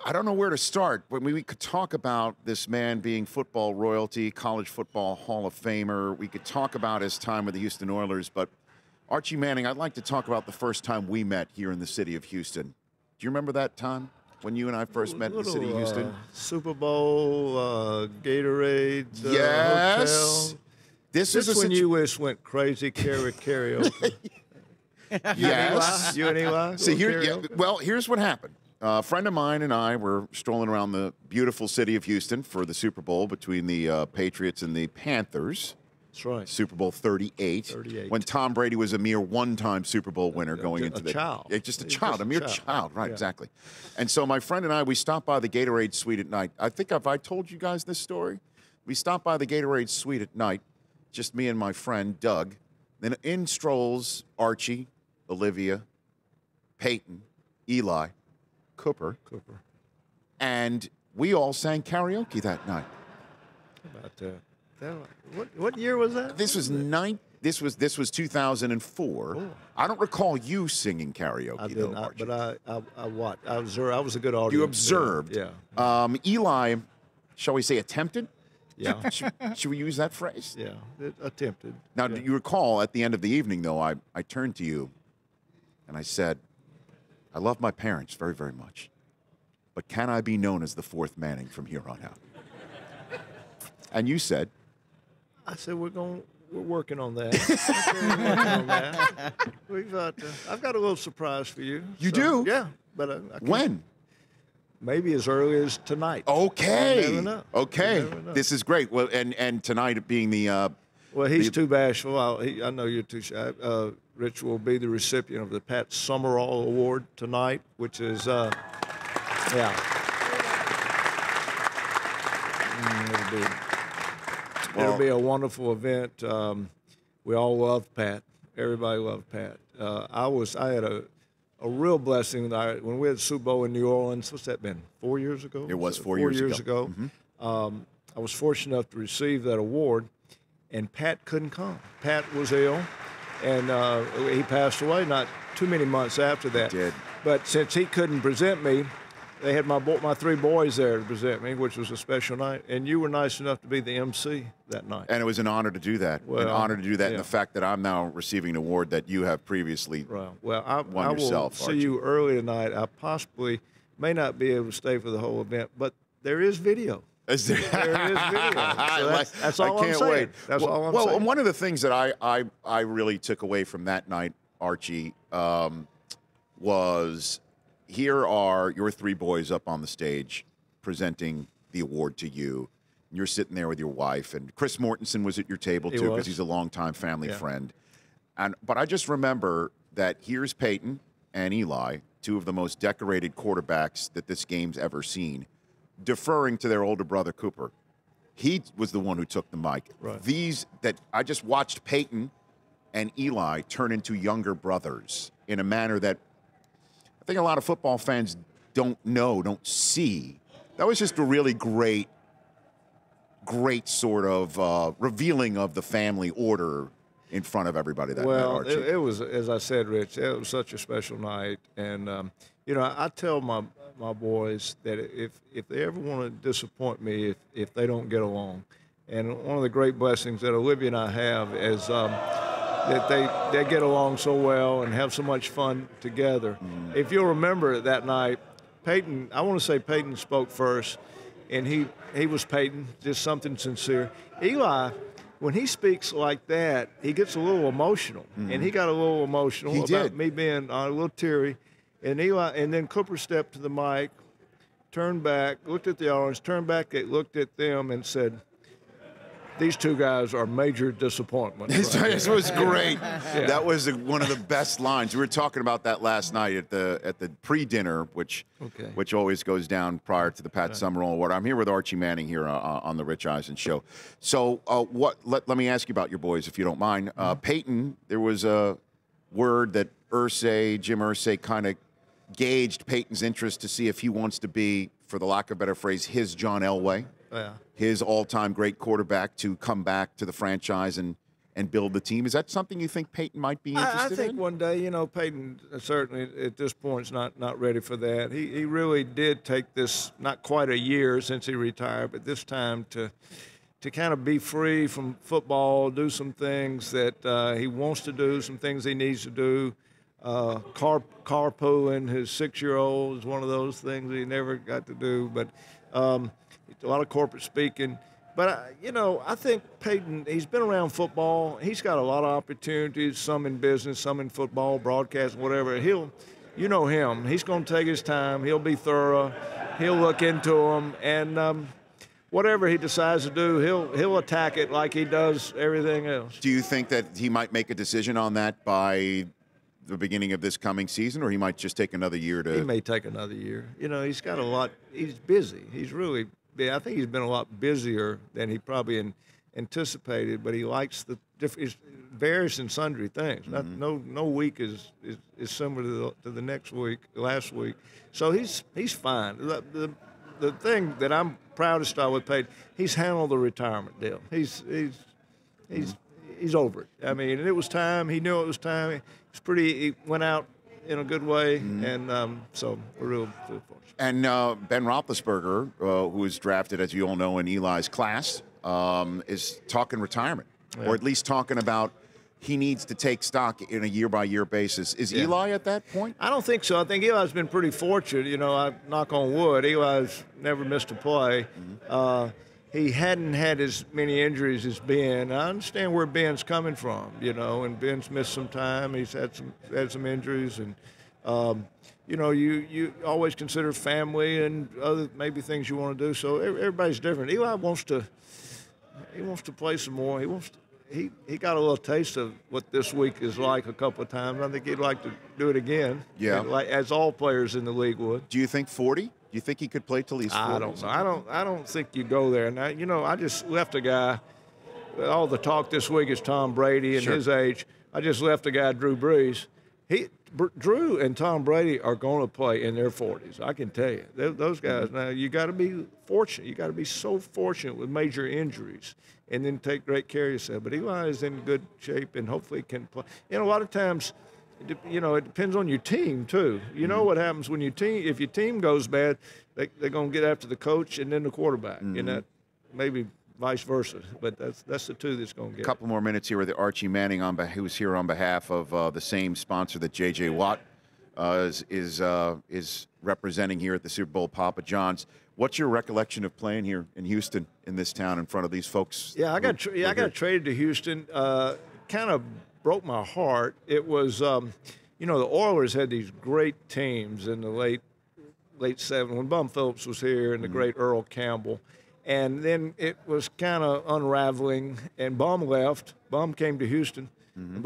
I don't know where to start, but we could talk about this man being football royalty, college football Hall of Famer. We could talk about his time with the Houston Oilers, but Archie Manning, I'd like to talk about the first time we met here in the city of Houston. Do you remember that time when you and I first met in the city of Houston? Super Bowl, Gatorade, yes. Hotel. This is when you wish went crazy karaoke. Yes. You and Eli? So here's what happened. A friend of mine and I were strolling around the beautiful city of Houston for the Super Bowl between the Patriots and the Panthers. That's right. Super Bowl 38. When Tom Brady was a mere one-time Super Bowl winner going into the child. Just a mere child. Right, exactly. And so my friend and I, we stopped by the Gatorade Suite at night. I think I told you guys this story. We stopped by the Gatorade Suite at night, just me and my friend Doug. Then in strolls Archie, Olivia, Peyton, Eli, Cooper, and we all sang karaoke that night. How about what year was that? This was 2004. Oh. I don't recall you singing karaoke. I did not, but I watched. I was a good audience. You observed. Yeah. Eli, shall we say, attempted? Yeah. Should we use that phrase? Yeah, attempted. Now, do you recall at the end of the evening, though, I turned to you and I said, I love my parents very, very much, but can I be known as the fourth Manning from here on out? And you said? I said, we're working on that. I've got a little surprise for you. You do? Yeah. But I when? Maybe as early as tonight. Okay. You never know. Okay. You never know. This is great. Well, and tonight being the well, he's too bashful. I know you're too shy. Rich will be the recipient of the Pat Summerall Award tonight, which is it'll be a wonderful event. We all love Pat. Everybody loved Pat. I had a real blessing when we had the Super Bowl in New Orleans. What's that been? 4 years ago? It was 4 years ago. Mm-hmm. I was fortunate enough to receive that award, and Pat couldn't come. Pat was ill, and he passed away not too many months after that. He did. But since he couldn't present me, they had my three boys there to present me, which was a special night. And you were nice enough to be the MC that night. And it was an honor to do that. Well, an honor to do that, and the fact that I'm now receiving an award that you have previously won yourself, I will Archie. see you early tonight. I possibly may not be able to stay for the whole event, but there is video. There is video. So that's all I'm saying. Wait. That's all I'm saying. saying. Well, one of the things that I really took away from that night, Archie, was here are your three boys up on the stage presenting the award to you. You're sitting there with your wife, and Chris Mortensen was at your table too because he's a longtime family friend. But I just remember that here's Peyton and Eli, two of the most decorated quarterbacks that this game's ever seen, deferring to their older brother Cooper. He was the one who took the mic. Right. I just watched Peyton and Eli turn into younger brothers in a manner that I think a lot of football fans don't see. That was just a really great sort of revealing of the family order in front of everybody that night, Archie. It was, as I said, Rich, it was such a special night. And, I tell my boys that if they ever want to disappoint me, if they don't get along, and one of the great blessings that Olivia and I have is that they get along so well and have so much fun together. If you'll remember that night, Peyton, I want to say Peyton spoke first, and he was Peyton, just something sincere. Eli, when he speaks like that, he gets a little emotional, and he got a little emotional about me being a little teary. And Eli, and then Cooper stepped to the mic, turned back, looked at the audience, turned back, looked at them, and said, "These two guys are major disappointments." Right? It was great. That was one of the best lines. We were talking about that last night at the pre-dinner, which always goes down prior to the Pat Summerall Award. I'm here with Archie Manning here on the Rich Eisen Show. So let me ask you about your boys, if you don't mind. Peyton, there was a word that Jim Irsay kind of gauged Peyton's interest to see if he wants to be, for the lack of a better phrase, his John Elway. Yeah. His all-time great quarterback to come back to the franchise and and build the team. Is that something you think Peyton might be interested in? I think one day, Peyton certainly at this point is not ready for that. He really did take this, not quite a year since he retired, but this time to kind of be free from football, do some things that he wants to do, some things he needs to do. Carpooling his 6-year-old is one of those things he never got to do, but a lot of corporate speaking. But, I think Peyton, he's been around football. He's got a lot of opportunities, some in business, some in football, broadcasting, whatever. Him, he's going to take his time. He'll be thorough. He'll look into them. And whatever he decides to do, he'll attack it like he does everything else. Do you think that he might make a decision on that by the beginning of this coming season, or he might just take another year to? He may take another year. He's got a lot. He's busy. He's really busy. I think he's been a lot busier than he probably anticipated, but he likes the different, various and sundry things. Mm-hmm. No week is similar to the next week, last week. So he's fine. The thing that I'm proudest of with Peyton, he's handled the retirement deal. He's over it. I mean, and it was time. He knew it was time. He went out in a good way, and so we're real fortunate. And Ben Roethlisberger, who was drafted, as you all know, in Eli's class, is talking retirement, or at least talking about he needs to take stock in a year-by-year basis. Is Eli at that point? I don't think so. I think Eli's been pretty fortunate. I knock on wood. Eli's never missed a play. He hadn't had as many injuries as Ben. I understand where Ben's coming from, and Ben's missed some time. He's had some injuries, and you always consider family and other maybe things you want to do. So everybody's different. Eli wants to play some more. He got a little taste of what this week is like a couple of times. I think he'd like to do it again. Yeah, as all players in the league would. Do you think 40? Do you think he could play till he's 40? I don't know. I don't think you go there. Now, I just left a guy. All the talk this week is Tom Brady and his age. I just left a guy, Drew Brees. Drew and Tom Brady are going to play in their 40s. I can tell you. Those guys. Now, you got to be fortunate. You got to be so fortunate with major injuries, and then take great care of yourself. But Eli is in good shape, and hopefully can play. A lot of times, it depends on your team too. You know what happens when if your team goes bad, they're going to get after the coach and then the quarterback, and that maybe vice versa. But that's the two that's going to get. A couple more minutes here with Archie Manning, who's here on behalf of the same sponsor that J.J. Watt is representing here at the Super Bowl, Papa John's. What's your recollection of playing here in Houston, in this town, in front of these folks? Yeah, I got traded to Houston. Kind of broke my heart. It was, the Oilers had these great teams in the late 70s when Bum Phillips was here and the great Earl Campbell. And then it was kind of unraveling, and Bum left. Bum came to Houston, but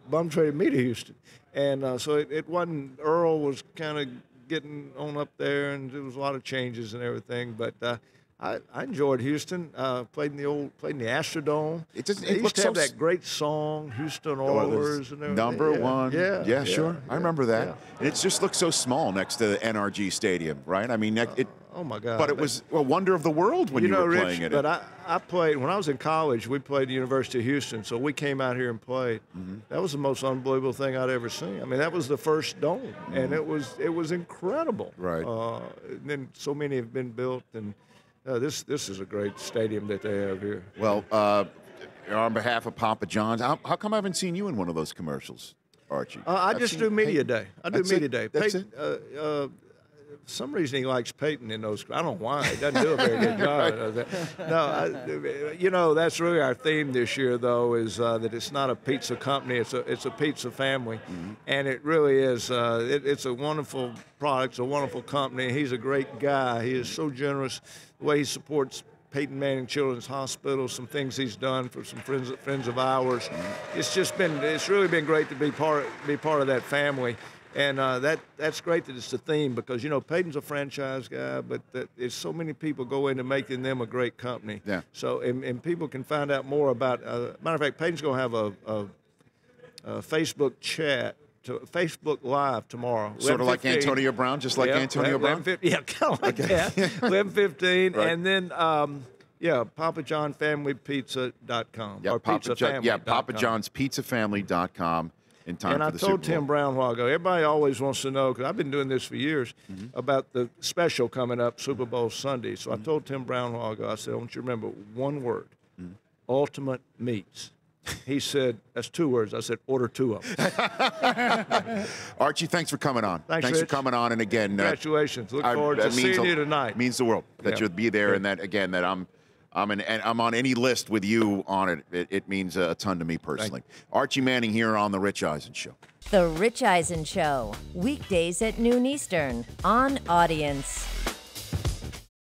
Bum traded me to Houston. And so it wasn't, Earl was kind of getting on up there, and there was a lot of changes and everything. But I enjoyed Houston. Played in the Astrodome. They used to have that great song, Houston Oilers, and everything. Number one. Yeah, sure. I remember that. Yeah. And it just looked so small next to the NRG Stadium, right? I mean, oh my God! But it was a wonder of the world when you were playing it. But I played when I was in college. We played at the University of Houston, so we came out here and played. That was the most unbelievable thing I'd ever seen. I mean, that was the first dome, and it was incredible. Right. And then so many have been built, and this is a great stadium that they have here. Well, on behalf of Papa John's, how come I haven't seen you in one of those commercials, Archie? I just do media day. I do media day. That's Peyton, it. For some reason he likes Peyton in those. I don't know why. He doesn't do a very good job. No, that's really our theme this year, though, is that it's not a pizza company. It's a pizza family, and it really is. It's a wonderful product. It's a wonderful company. He's a great guy. He is so generous. The way he supports Peyton Manning Children's Hospital, some things he's done for some friends of ours. It's really been great to be part of that family. And that's great that it's the theme because, Peyton's a franchise guy, but there's so many people go into making them a great company. Yeah. So, and people can find out more about, matter of fact, Peyton's going to have a Facebook chat, Facebook Live tomorrow. Sort of like Antonio Brown, just like Antonio Brown? Yeah, kind of like that, 11:15. Right. And then, Yeah, PapaJohnFamilyPizza.com. Yeah, or PizzaFamily.com. Yeah, PapaJohn'sPizzaFamily.com. In time and for I the Super Bowl. told Tim Brown a while ago, everybody always wants to know, because I've been doing this for years, about the special coming up, Super Bowl Sunday. So I told Tim Brown a while ago, I said, I want you to remember one word, Ultimate Meats. He said, that's 2 words. I said, order 2 of them. Archie, thanks for coming on. Thanks for Rich. coming on. And again, congratulations. Look forward to seeing you tonight. Means the world that you'll be there, and that again that I'm on any list with you on it. It means a ton to me personally. Archie Manning here on the Rich Eisen Show. The Rich Eisen Show, weekdays at noon Eastern on Audience.